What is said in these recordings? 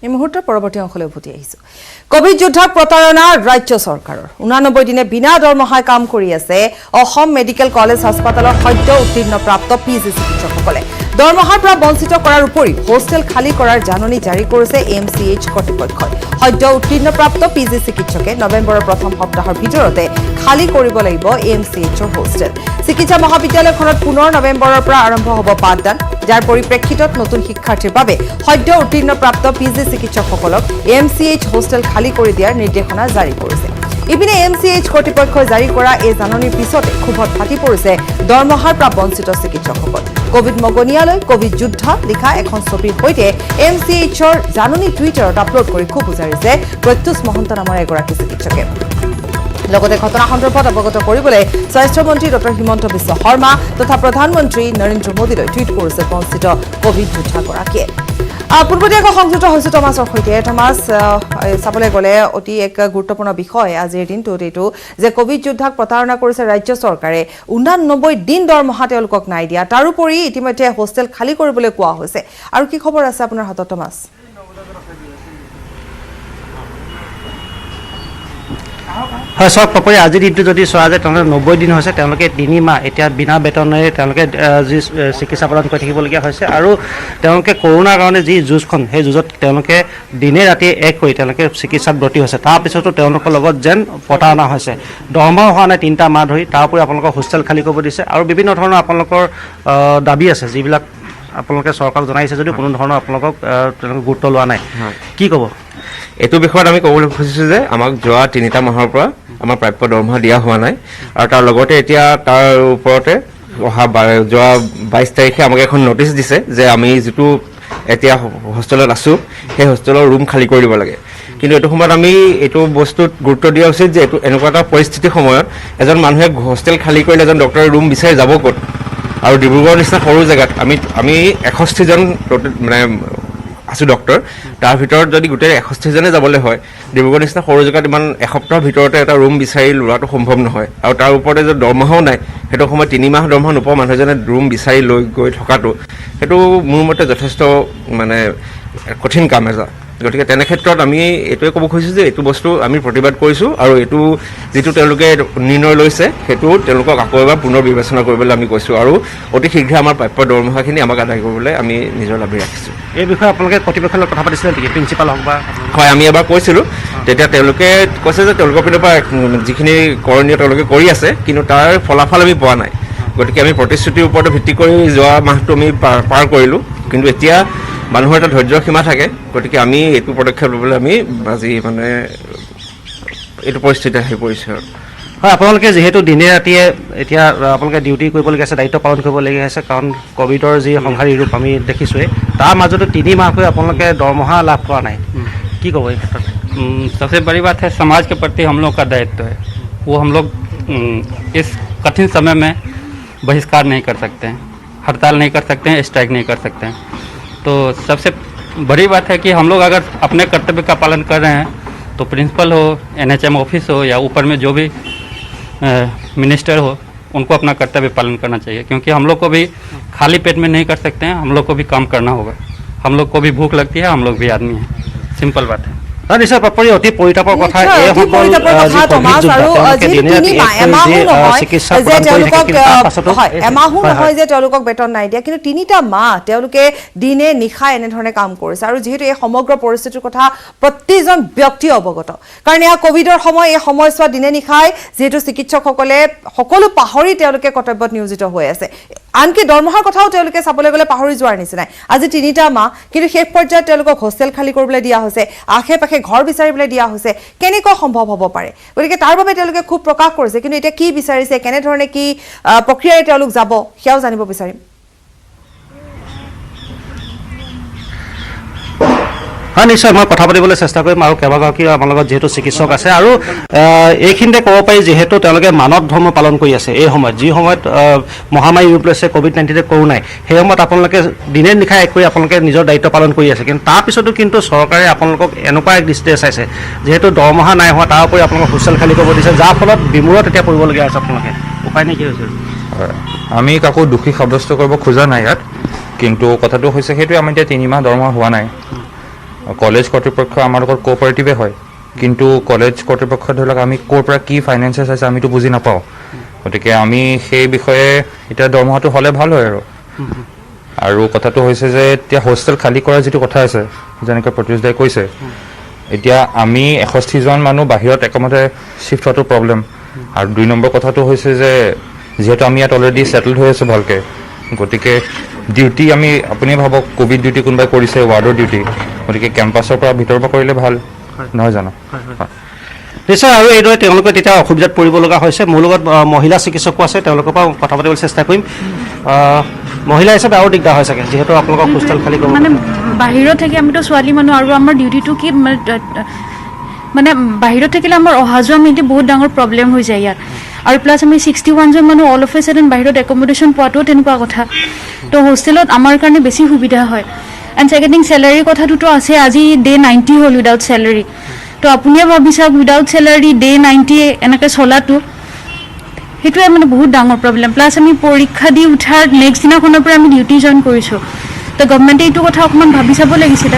এই মুহূৰ্তৰ পৰৱৰ্তী অংশলৈ উভতি আহিছো কোভিড যোদ্ধাক প্ৰতাৰণা ৰাজ্য চৰকাৰৰ 89 দিনে বিনা দৰমহাই কাম কৰি আছে অসম মেডিকেল কলেজ হাস্পাতালৰ সদ্য উত্তীৰ্ণ প্ৰাপ্ত পিজি চিকিৎসকসকলে দৰমহাৰ পৰা বঞ্চিত কৰাৰ উপৰি হোষ্টেল খালী কৰাৰ জাননী জাৰি কৰিছে এমচিএইচ কৰ্তৃপক্ষই সদ্য উত্তীৰ্ণ প্ৰাপ্ত পিজি চিকিৎসকে নৱেম্বৰৰ প্ৰথম সপ্তাহৰ ভিতৰতে খালী কৰিব লাগিব এমচিএইচৰ হোষ্টেল চিকিৎসা মহাবিদ্যালয়খনত পুনৰ নৱেম্বৰৰ পৰা আৰম্ভ হ'ব পাঠদান যাৰ পৰিপ্ৰেক্ষিতত নতুন শিক্ষাৰ্থীৰ বাবে সদ্য উত্তীৰ্ণ প্ৰাপ্ত পিজি চিকিৎসকসকলক এমচিএইচ হোষ্টেল খালী কৰি দিয়াৰ নিৰ্দেশনা জাৰি কৰিছে ইপিনে এমচিএইচ কৰ্তৃপক্ষই জাৰি কৰা এই জাননীৰ পিছতে ক্ষোভত ফাটি পৰিছে দৰমহাৰ পৰা বঞ্চিত চিকিৎসকসকল কোভিড মগনিয়ালৈ কোভিড যোদ্ধা লিখা এখন ছবিৰ সৈতে এমচিএইচৰ জাননী টুইটাৰত আপলোড কৰি ক্ষোভ উজাৰিছে প্ৰত্যুষ মহন্ত নামৰ এগৰাকী চিকিৎসকে লগতে ঘটনা সন্দৰ্ভত অৱগত কৰিবলৈ স্বাস্থ্য মন্ত্ৰী ডক্টৰ হিমন্ত বিশ্ব শৰ্মা তথা প্ৰধানমন্ত্ৰী নৰেন্দ্ৰ মোদীলৈ টুইট কৰিছে বঞ্চিত কোভিড যোদ্ধাগৰাকীয়ে পূৰ্বতীয়াকৈ সংযুক্ত হৈছো টমাছৰ সৈতে টমাছ চাবলৈ গ'লে অতি এক গুৰুত্বপূৰ্ণ বিষয় আজিৰ দিনটোত এইটো যে কোভিড যোদ্ধাক প্ৰতাৰণা কৰিছে ৰাজ্য চৰকাৰে 89 দিন দৰমহা তেওঁলোকক নাই দিয়া তাৰোপৰি ইতিমধ্যে হোষ্টেল খালী কৰিবলৈ কোৱা হৈছে আৰু কি খবৰ আছে আপোনাৰ হাতত টমাছ হয় সব পপৰি আজি দিনটো যদি চোৱা যায় তেওঁলোকে 90 দিন হৈছে তেওঁলোকে 3 মাহ এতিয়া বিনা বেতনেৰে তেওঁলোকে যি চিকিৎসা প্ৰদান কৰি থাকিবলগীয়া হৈছে আৰু তেওঁলোকে কৰোনাৰ কাৰণে যি যুঁজখন সেই যুঁজত তেওঁলোকে দিনে ৰাতি এক কৰি তেওঁলোকে চিকিৎসাত ব্ৰতী হৈছে তাৰপিছতো তেওঁলোকৰ লগত যেন প্ৰতাৰণা হৈছে দৰমহা হোৱা নাই 3টা মাহ ধৰি তাৰপৰি আপোনালোকৰ হোষ্টেল খালী কৰিব দিছে আৰু বিভিন্ন ধৰণৰ আপোনালোকৰ দাবী আছে যিবিলাক আপোনালোকে চৰকাৰক জনাইছে যদিও কোনো ধৰণৰ আপোনালোকক তেওঁলোকে গুৰুত্ব লোৱা নাই কি ক'ব এইটো বিষয়ত আমি ক'বলৈ খুজিছোঁ যে আমাক যোৱা 3টা মাহৰ পৰা আমাৰ প্ৰাপ্য দৰমহা দিয়া হোৱা নাই আৰু তাৰ লগতে এতিয়া তাৰ ওপৰতে অহা যোৱা 22 তাৰিখে আমাক এখন নটিচ দিছে যে আমি যিটো এতিয়া হোষ্টেলত আছোঁ সেই হোষ্টেলৰ ৰুম খালী কৰি দিব লাগে কিন্তু এইটো সময়ত আমি এইটো বস্তুত গুৰুত্ব দিয়া উচিত যে এইটো এনেকুৱা এটা পৰিস্থিতিৰ সময়ত এজন মানুহে হোষ্টেল খালী কৰিলে এজন ডক্টৰে ৰুম বিচাৰি যাব ক'ত আৰু ডিব্ৰুগড়ৰ নিচিনা সৰু জেগাত আমি 61জন মানে আছো ডক্টৰ তাৰ ভিতৰত যদি গোটেই 61জনে যাবলৈ হয় ডিব্ৰুগড় নিচিনা সৰু জেগাত ইমান এসপ্তাহৰ ভিতৰতে এটা ৰুম বিচাৰি লোৱাটো সম্ভৱ নহয় আৰু তাৰ ওপৰতে যে দৰমহাও নাই সেইটো সময়ত 3 মাহ দৰমহা নোপোৱা মানুহজনে ৰুম বিচাৰি লৈ গৈ থকাটো সেইটো মোৰ মতে যথেষ্ট মানে কঠিন কাম এটা গতিকে তেনে ক্ষেত্ৰত আমি এইটোৱে ক'ব খুজিছোঁ যে এইটো বস্তু আমি প্ৰতিবাদ কৰিছোঁ আৰু এইটো যিটো তেওঁলোকে নিৰ্ণয় লৈছে সেইটো তেওঁলোকক আকৌ এবাৰ পুনৰ বিবেচনা কৰিবলৈ আমি কৈছোঁ আৰু অতি শীঘ্ৰে আমাৰ প্ৰাপ্য দৰমহাখিনি আমাক আদায় কৰিবলৈ আমি নিজৰ দাবী ৰাখিছোঁ এই বিষয়ে আপোনালোকে কৰ্তৃপক্ষৰ লগত কথা পাতিছিলে নেকি প্ৰিন্সিপাল হওক বা হয় আমি এবাৰ কৈছিলোঁ তেতিয়া তেওঁলোকে কৈছে যে তেওঁলোকৰ পিনৰ পৰা যিখিনি কৰণীয় তেওঁলোকে কৰি আছে কিন্তু তাৰ ফলাফল আমি পোৱা নাই গতিকে আমি প্ৰতিশ্ৰুতিৰ ওপৰত ভিত্তি কৰি যোৱা মাহটো আমি পাৰ কৰিলোঁ কিন্তু এতিয়া মানুহৰ এটা ধৈৰ্য্যৰ সীমা থাকে গতিকে আমি এইটো পদক্ষেপ ল'বলৈ আমি আজি মানে এইটো পৰিস্থিতি আহি পৰিছে আৰু হয় আপোনালোকে যিহেতু দিনে ৰাতিয়ে এতিয়া আপোনালোকে ডিউটি কৰিবলগীয়া আছে দায়িত্ব পালন কৰিবলগীয়া আছে কাৰণ কোভিডৰ যি সংঘাৰী ৰূপ আমি দেখিছোঁৱেই তাৰ মাজতো 3 মাহকৈ আপোনালোকে দৰমহা লাভ কৰা নাই কি ক'ব এই ক্ষেত্ৰত सबसे बड़ी बात है समाज के प्रति हम लोग का दायित्व है वो हम लोग इस कठिन समय में बहिष्कार नहीं कर सकते हैं हड़ताल नहीं कर सकते हैं स्ट्राइक नहीं कर सकते हैं तो सबसे बड़ी बात है कि हम लोग अगर अपने कर्तव्य का पालन कर रहे हैं तो प्रिंसिपल हो एनएचएम ऑफिस हो या ऊपर में जो भी मिनिस्टर हो उनको अपना कर्तव्य पालन करना चाहिए क्योंकि हम लोग को भी खाली पेट में नहीं कर सकते हैं हम लोग को भी काम करना होगा हम लोग को भी भूख लगती है हम लोग भी आदमी हैं सिंपल बात है নিশ্চয় পাপৰি অতি পৰিতাপৰ কথা এমাহো নহয় যে তেওঁলোকক বেতন নাই দিয়া কিন্তু 3টা মাহ তেওঁলোকে দিনে নিশাই এনেধৰণে কাম কৰিছে আৰু যিহেতু এই সমগ্ৰ পৰিস্থিতিৰ কথা প্ৰতিজন ব্যক্তি অৱগত কাৰণ এয়া কোভিডৰ সময় এই সময়ছোৱা দিনে নিশাই যিহেতু চিকিৎসকসকলে সকলো পাহৰি তেওঁলোকে কৰ্তব্যত নিয়োজিত হৈ আছে আনকি দৰমহাৰ কথাও তেওঁলোকে চাবলৈ গ'লে পাহৰি যোৱাৰ নিচিনাই আজি 3টা মাহ কিন্তু শেষ পৰ্যায়ত তেওঁলোকক হোষ্টেল খালী কৰিবলৈ দিয়া হৈছে আশে-পাশে ঘৰ বিচাৰিবলৈ দিয়া হৈছে কেনেকৈ সম্ভৱ হ'ব পাৰে গতিকে তাৰ বাবে তেওঁলোকে খুব প্ৰকাশ কৰিছে কিন্তু এতিয়া কি বিচাৰিছে কেনে ধৰণে কি প্ৰক্ৰিয়াৰে তেওঁলোক যাব সেয়াও জানিব বিচাৰিম হয় নিশ্চয় মই কথা পাতিবলৈ চেষ্টা কৰিম আৰু কেইবাগৰাকী আমাৰ লগত যিহেতু চিকিৎসক আছে আৰু এইখিনিতে ক'ব পাৰি যিহেতু তেওঁলোকে মানৱ ধৰ্ম পালন কৰি আছে এই সময়ত যি সময়ত মহামাৰী ৰূপ লৈছে কোভিড-19 কৰোনাই সেই সময়ত আপোনালোকে দিনে নিশাই এক কৰি আপোনালোকে নিজৰ দায়িত্ব পালন কৰি আছে কিন্তু তাৰপিছতো কিন্তু চৰকাৰে আপোনালোকক এনেকুৱা এক দৃষ্টিৰে চাইছে যিহেতু দৰমহা নাই হোৱা তাৰ উপৰি আপোনালোকক হোষ্টেল খালী কৰিব দিছে যাৰ ফলত বিমূৰত এতিয়া পৰিবলগীয়া আছে আপোনালোকে উপায় নে কি হৈছে আমি কাকো দোষী সাব্যস্ত কৰিব খোজা নাই ইয়াত কিন্তু কথাটো হৈছে সেইটোৱে আমি এতিয়া 3 মাহ দৰমহা হোৱা নাই কলেজ কৰ্তৃপক্ষ আমাৰ লগত কোঅপাৰেটিভে হয় কিন্তু কলেজ কৰ্তৃপক্ষ ধৰি লওক আমি ক'ৰ পৰা কি ফাইনেন্সেছ আছে আমিতো বুজি নাপাওঁ গতিকে আমি সেই বিষয়ে এতিয়া দৰমহাটো হ'লে ভাল হয় আৰু কথাটো হৈছে যে এতিয়া হোষ্টেল খালী কৰাৰ যিটো কথা আছে যেনেকৈ প্ৰত্যুষ দাই কৈছে এতিয়া আমি 61জন মানুহ বাহিৰত একমতে শ্বিফ্ট হোৱাটো প্ৰব্লেম আৰু 2 নম্বৰ কথাটো হৈছে যে যিহেতু আমি ইয়াত অলৰেডি ছেটেলড হৈ আছোঁ ভালকৈ গতিকে ডিউটি আমি আপুনি ভাবক কোভিড ডিউটি কোনোবাই কৰিছে ৱাৰ্ডৰ ডিউটি গতিকে কেম্পাছৰ পৰা ভিতৰৰ পৰা কৰিলে ভাল নহয় জানো নিশ্চয় আৰু এইদৰে তেওঁলোকে তেতিয়া অসুবিধাত পৰিব লগা হৈছে মোৰ লগত মহিলা চিকিৎসকো আছে তেওঁলোকৰ পৰা কথা পাতিবলৈ চেষ্টা কৰিম মহিলা হিচাপে আৰু দিগদাৰ হয় চাগে যিহেতু আপোনালোকক হোষ্টেল খালী কৰিব মানে বাহিৰত থাকি আমিতো ছোৱালী মানুহ আৰু আমাৰ ডিউটিটো কি মানে বাহিৰত থাকিলে আমাৰ অহা যোৱা মেইনলি বহুত ডাঙৰ প্ৰব্লেম হৈ যায় ইয়াত আৰু প্লাছ আমি 61জন মানুহ অল অফ এ ছাডেন বাহিৰত একমডেশ্যন পোৱাটোও তেনেকুৱা কথা তো হোষ্টেলত আমাৰ কাৰণে বেছি সুবিধা হয় এণ্ড ছেকেণ্ড থিং চেলাৰীৰ কথাটোতো আছে আজি ডে 90 হ'ল উইদাউট চেলাৰী তো আপুনিয়ে ভাবি চাওক উইদাউট চেলাৰী ডে 90 এনেকৈ চলাটো সেইটোৱে মানে বহুত ডাঙৰ প্ৰব্লেম প্লাছ আমি পৰীক্ষা দি উঠাৰ নেক্সট দিনাখনৰ পৰা আমি ডিউটি জইন কৰিছোঁ তো গভৰ্ণমেণ্টে এইটো কথা অকণমান ভাবি চাব লাগিছিলে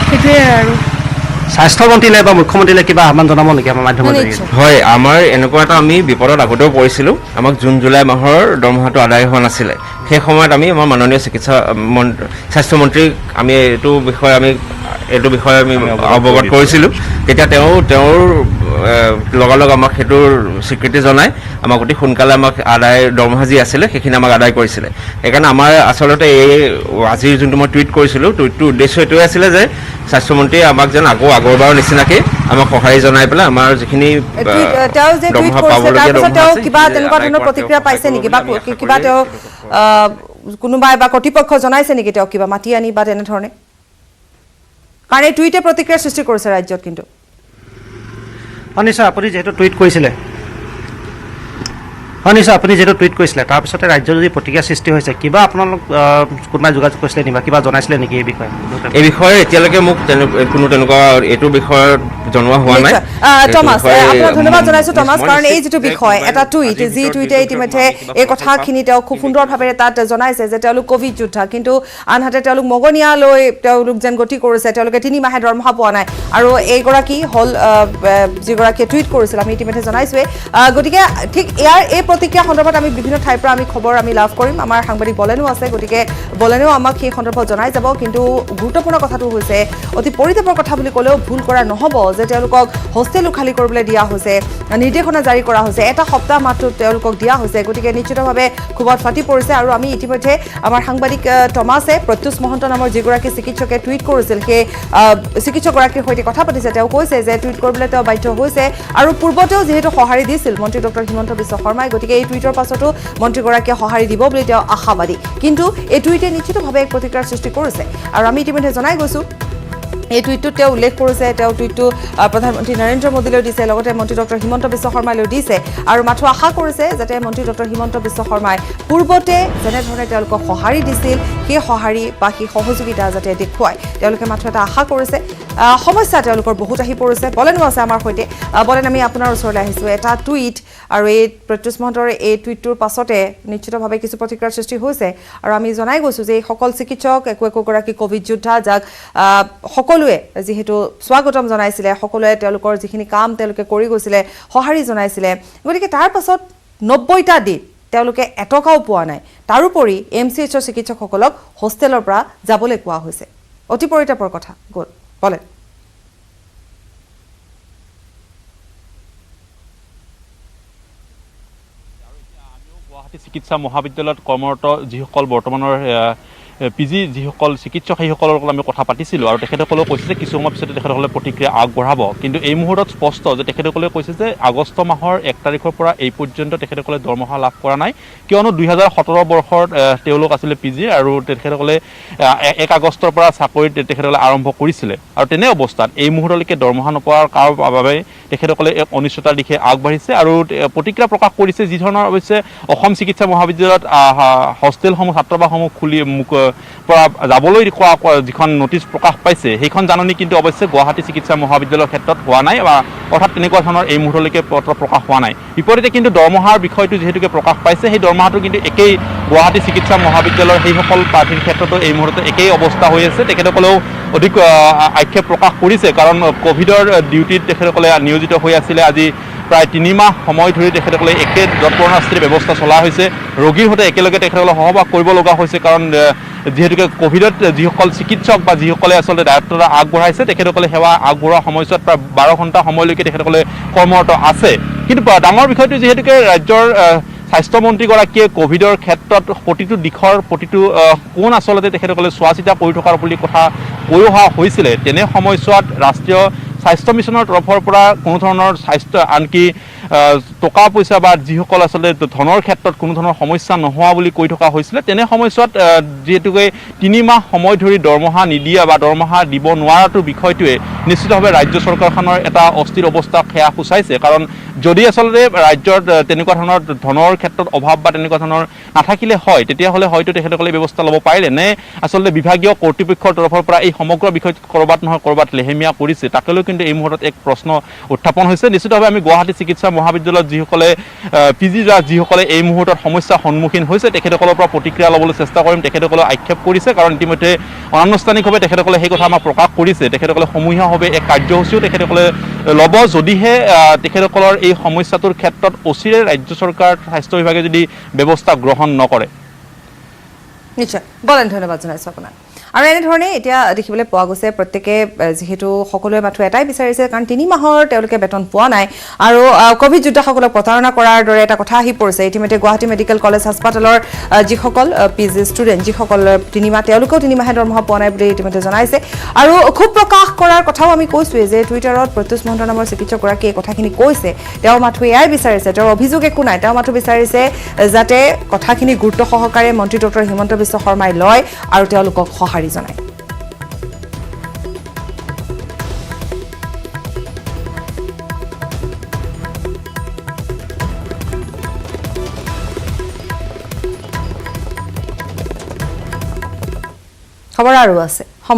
সেইটোৱে আৰু স্বাস্থ্যমন্ত্ৰীলৈ বা মুখ্যমন্ত্ৰীলৈ কিবা আহ্বান জনাব নেকি আমাৰ মাধ্যমৰ হয় আমাৰ এনেকুৱা এটা আমি বিপদত আগতেও পৰিছিলোঁ আমাক জুন জুলাই মাহৰ দৰমহাটো আদায় হোৱা নাছিলে সেই সময়ত আমি আমাৰ মাননীয় স্বাস্থ্যমন্ত্ৰীক আমি এইটো বিষয়ে আমি অৱগত কৰিছিলোঁ তেতিয়া তেওঁৰ লগালগ আমাক সেইটোৰ স্বীকৃতি জনাই আমাক অতি সোনকালে আমাক দৰমহা যি আছিলে সেইখিনি আমাক আদায় কৰিছিলে সেইকাৰণে আমাৰ আচলতে এই আজিৰ যোনটো মই টুইট কৰিছিলোঁ টুইটটোৰ উদ্দেশ্য এইটোৱে আছিলে যে স্বাস্থ্যমন্ত্ৰীয়ে আমাক যেন আগৰবাৰৰ নিচিনাকৈ আমাক সঁহাৰি জনাই পেলাই আমাৰ যিখিনি দৰমহা পাবলগীয়া তেওঁ কিবা তেনেকুৱা ধৰণৰ প্ৰতিক্ৰিয়া পাইছে নেকি বা কিবা তেওঁ কোনোবাই বা কৰ্তৃপক্ষ জনাইছে নেকি তেওঁ কিবা মাতি আনি বা তেনেধৰণে কাৰণ এই টুইটে প্ৰতিক্ৰিয়াৰ সৃষ্টি কৰিছে ৰাজ্যত কিন্তু নিশ্চয় আপুনি যিহেতু টুইট কৰিছিলে তাৰপিছতে ৰাজ্যত যদি প্ৰতিক্ৰিয়া সৃষ্টি হৈছে কিবা আপোনালোক কোনোবাই যোগাযোগ কৰিছিলে নেকি বা কিবা জনাইছিলে নেকি এই বিষয়ে এতিয়ালৈকে মোক কোনো তেনেকুৱা এইটো বিষয়ত জনোৱা হোৱা নাই টমাছ আপোনাক ধন্যবাদ জনাইছোঁ টমাছ কাৰণ এই যিটো বিষয় এটা টুইট যি টুইটে ইতিমধ্যে এই কথাখিনি তেওঁ খুব সুন্দৰভাৱে তাত জনাইছে যে তেওঁলোক কোভিড যোদ্ধা কিন্তু আনহাতে তেওঁলোক মগনীয়ালৈ তেওঁলোক যেন গতি কৰিছে তেওঁলোকে 3 মাহে দৰমহা পোৱা নাই আৰু এইগৰাকী হ'ল যিগৰাকীয়ে টুইট কৰিছিল আমি ইতিমধ্যে জনাইছোঁৱে গতিকে ঠিক ইয়াৰ এই প্ৰতিক্ৰিয়া সন্দৰ্ভত আমি বিভিন্ন ঠাইৰ পৰা আমি খবৰ আমি লাভ কৰিম আমাৰ সাংবাদিক বলেনো আছে গতিকে বলেনেও আমাক সেই সন্দৰ্ভত জনাই যাব কিন্তু গুৰুত্বপূৰ্ণ কথাটো হৈছে অতি পৰিতাপৰ কথা বুলি ক'লেও ভুল কৰা নহ'ব যে তেওঁলোকক হোষ্টেলো খালী কৰিবলৈ দিয়া হৈছে নিৰ্দেশনা জাৰি কৰা হৈছে এটা সপ্তাহ মাত্ৰ তেওঁলোকক দিয়া হৈছে গতিকে নিশ্চিতভাৱে ক্ষোভত ফাটি পৰিছে আৰু আমি ইতিমধ্যে আমাৰ সাংবাদিক টমাছে প্ৰত্যুষ মহন্ত নামৰ যিগৰাকী চিকিৎসকে টুইট কৰিছিল সেই চিকিৎসকগৰাকীৰ সৈতে কথা পাতিছে তেওঁ কৈছে যে টুইট কৰিবলৈ তেওঁ বাধ্য হৈছে আৰু পূৰ্বতেও যিহেতু সঁহাৰি দিছিল মন্ত্ৰী ডক্টৰ হিমন্ত বিশ্ব শৰ্মাই গতিকে এই টুইটৰ পাছতো মন্ত্ৰীগৰাকীয়ে সঁহাৰি দিব বুলি তেওঁ আশাবাদী কিন্তু এই টুইটে নিশ্চিতভাৱে এক প্ৰতিক্ৰিয়াৰ সৃষ্টি কৰিছে আৰু আমি ইতিমধ্যে জনাই গৈছোঁ এই টুইটটোত তেওঁ উল্লেখ কৰিছে তেওঁ টুইটটো প্ৰধানমন্ত্ৰী নৰেন্দ্ৰ মোদীলৈ দিছে লগতে মন্ত্ৰী ডক্টৰ হিমন্ত বিশ্ব শৰ্মালৈ দিছে আৰু মাথো আশা কৰিছে যাতে মন্ত্ৰী ডক্টৰ হিমন্ত বিশ্ব শৰ্মাই পূৰ্বতে যেনেধৰণে তেওঁলোকক সঁহাৰি দিছিল সেই সঁহাৰি বা সেই সহযোগিতা যাতে দেখুৱায় তেওঁলোকে মাথো এটা আশা কৰিছে সমস্যা তেওঁলোকৰ বহুত আহি পৰিছে বলেনো আছে আমাৰ সৈতে বলেন আমি আপোনাৰ ওচৰলৈ আহিছোঁ এটা টুইট আৰু এই প্ৰত্যুষ মহন্তৰ এই টুইটটোৰ পাছতে নিশ্চিতভাৱে কিছু প্ৰতিক্ৰিয়াৰ সৃষ্টি হৈছে আৰু আমি জনাই গৈছোঁ যে এই সকল চিকিৎসক একোগৰাকী কোভিড যোদ্ধা যাক সকলোৱে যিহেতু স্বাগতম জনাইছিলে সকলোৱে তেওঁলোকৰ যিখিনি কাম তেওঁলোকে কৰি গৈছিলে সঁহাৰি জনাইছিলে গতিকে তাৰ পাছত 90টা দিন তেওঁলোকে এটকাও পোৱা নাই তাৰোপৰি MCHৰ চিকিৎসকসকলক হোষ্টেলৰ পৰা যাবলৈ কোৱা হৈছে অতি পৰিতাপৰ কথা গ'ল বলে গুৱাহাটী চিকিৎসা মহাবিদ্যালয়ত কৰ্মৰত যিসকল বৰ্তমানৰ PG যিসকল চিকিৎসক সেইসকলৰ লগত আমি কথা পাতিছিলোঁ আৰু তেখেতসকলেও কৈছে যে কিছু সময় পিছতে তেখেতসকলে প্ৰতিক্ৰিয়া আগবঢ়াব কিন্তু এই মুহূৰ্তত স্পষ্ট যে তেখেতসকলে কৈছে যে আগষ্ট মাহৰ 1 তাৰিখৰ পৰা এই পৰ্যন্ত তেখেতসকলে দৰমহা লাভ কৰা নাই কিয়নো 2017 বৰ্ষত তেওঁলোক আছিলে PG আৰু তেখেতসকলে 1 আগষ্টৰ পৰা চাকৰি তেখেতসকলে আৰম্ভ কৰিছিলে আৰু তেনে অৱস্থাত এই মুহূৰ্তলৈকে দৰমহা নোপোৱাৰ বাবে তেখেতসকলে এক অনিশ্চয়তাৰ দিশে আগবাঢ়িছে আৰু প্ৰতিক্ৰিয়া প্ৰকাশ কৰিছে যি ধৰণৰ অৱশ্যে অসম চিকিৎসা মহাবিদ্যালয়ত হোষ্টেলসমূহ ছাত্ৰাবাসসমূহ পৰা যাবলৈ যিখন নটিচ প্ৰকাশ পাইছে সেইখন জাননী কিন্তু অৱশ্যে গুৱাহাটী চিকিৎসা মহাবিদ্যালয়ৰ ক্ষেত্ৰত হোৱা নাই বা অৰ্থাৎ তেনেকুৱা ধৰণৰ এই মুহূৰ্তলৈকে পত্ৰ প্ৰকাশ হোৱা নাই বিপৰীতে কিন্তু দৰমহাৰ বিষয়টো যিহেতুকে প্ৰকাশ পাইছে সেই দৰমহাটো কিন্তু একেই গুৱাহাটী চিকিৎসা মহাবিদ্যালয়ৰ সেইসকল প্ৰাৰ্থীৰ ক্ষেত্ৰতো এই মুহূৰ্তত একেই অৱস্থা হৈ আছে তেখেতসকলেও অধিক আক্ষেপ প্ৰকাশ কৰিছে কাৰণ কোভিডৰ ডিউটিত তেখেতসকলে নিয়োজিত হৈ আছিলে আজি প্ৰায় 3 মাহ সময় ধৰি তেখেতসকলে একে যৎপৰোনাস্তিৰ ব্যৱস্থা চলা হৈছে ৰোগীৰ সৈতে একেলগে তেখেতসকলে সহবাস কৰিব লগা হৈছে কাৰণ যিহেতুকে কোভিডত যিসকল চিকিৎসক বা যিসকলে আচলতে দায়িত্বতা আগবঢ়াইছে তেখেতসকলে সেৱা আগবঢ়োৱা সময়ছোৱাত প্ৰায় 12 ঘণ্টা সময়লৈকে তেখেতসকলে কৰ্মৰত আছে কিন্তু ডাঙৰ বিষয়টো যিহেতুকে ৰাজ্যৰ স্বাস্থ্যমন্ত্ৰীগৰাকীয়ে কোভিডৰ ক্ষেত্ৰত প্ৰতিটো দিশৰ প্ৰতিটো কোন আচলতে তেখেতসকলে চোৱা চিতা কৰি থকাৰ বুলি কথা কৈ অহা হৈছিলে তেনে সময়ছোৱাত ৰাষ্ট্ৰীয় স্বাস্থ্য মিছনৰ তৰফৰ পৰা কোনো ধৰণৰ স্বাস্থ্য আনকি টকা পইচা বা যিসকল আচলতে ধনৰ ক্ষেত্ৰত কোনো ধৰণৰ সমস্যা নোহোৱা বুলি কৈ থকা হৈছিলে তেনে সময়ছোৱাত যিহেতুকে 3 মাহ সময় ধৰি দৰমহা নিদিয়া বা দৰমহা দিব নোৱাৰাটো বিষয়টোৱে নিশ্চিতভাৱে ৰাজ্য চৰকাৰখনৰ এটা অস্থিৰ অৱস্থা সেয়া সূচাইছে কাৰণ যদি আচলতে ৰাজ্যত তেনেকুৱা ধৰণৰ ধনৰ ক্ষেত্ৰত অভাৱ বা তেনেকুৱা ধৰণৰ নাথাকিলে হয় তেতিয়াহ'লে হয়তো তেখেতসকলে ব্যৱস্থা ল'ব পাৰিলে নে আচলতে বিভাগীয় কৰ্তৃপক্ষৰ তৰফৰ পৰা এই সমগ্ৰ বিষয়টো ক'ৰবাত নহয় ক'ৰবাত লেহেমীয়া কৰিছে তাকলৈ কিন্তু এই মুহূৰ্তত এক প্ৰশ্ন উত্থাপন হৈছে নিশ্চিতভাৱে আমি গুৱাহাটী চিকিৎসা মহাবিদ্যালয়ত যিসকলে পিজি যিসকলে এই মুহূৰ্তত সমস্যাৰ সন্মুখীন হৈছে তেখেতসকলৰ পৰা প্ৰতিক্ৰিয়া ল'বলৈ চেষ্টা কৰিম তেখেতসকলে আক্ষেপ কৰিছে কাৰণ ইতিমধ্যে অনানুষ্ঠানিকভাৱে তেখেতসকলে সেই কথা আমাক প্ৰকাশ কৰিছে তেখেতসকলে সমূহীয়াভাৱে এক কাৰ্যসূচীও তেখেতসকলে ল'ব যদিহে তেখেতসকলৰ এই সমস্যাটোৰ ক্ষেত্ৰত অচিৰে ৰাজ্য চৰকাৰ স্বাস্থ্য বিভাগে যদি ব্যৱস্থা গ্ৰহণ নকৰে নিশ্চয় বলেন ধন্যবাদ জনাইছোঁ আপোনাক আৰু এনেধৰণে এতিয়া দেখিবলৈ পোৱা গৈছে প্ৰত্যেকে যিহেতু সকলোৱে মাথো এটাই বিচাৰিছে কাৰণ 3 মাহৰ তেওঁলোকে বেতন পোৱা নাই আৰু কোভিড যোদ্ধাসকলক প্ৰতাৰণা কৰাৰ দৰে এটা কথা আহি পৰিছে ইতিমধ্যে গুৱাহাটী মেডিকেল কলেজ হাস্পাতালৰ যিসকল পিজি ষ্টুডেণ্ট যিসকল 3 মাহ তেওঁলোকেও 3 মাহে দৰমহা পোৱা নাই বুলি ইতিমধ্যে জনাইছে আৰু খুব প্ৰকাশ কৰাৰ কথাও আমি কৈছোঁৱেই যে টুইটাৰত প্ৰত্যুষ মহন্ত নামৰ চিকিৎসকগৰাকীয়ে এই কথাখিনি কৈছে তেওঁ মাথো এয়াই বিচাৰিছে তেওঁৰ অভিযোগ একো নাই তেওঁ মাথো বিচাৰিছে যাতে কথাখিনি গুৰুত্ব সহকাৰে মন্ত্ৰী ডক্টৰ হিমন্ত বিশ্ব শৰ্মাই লয় আৰু তেওঁলোকক সঁহাৰি জনায় খবৰ আৰু আছে সময়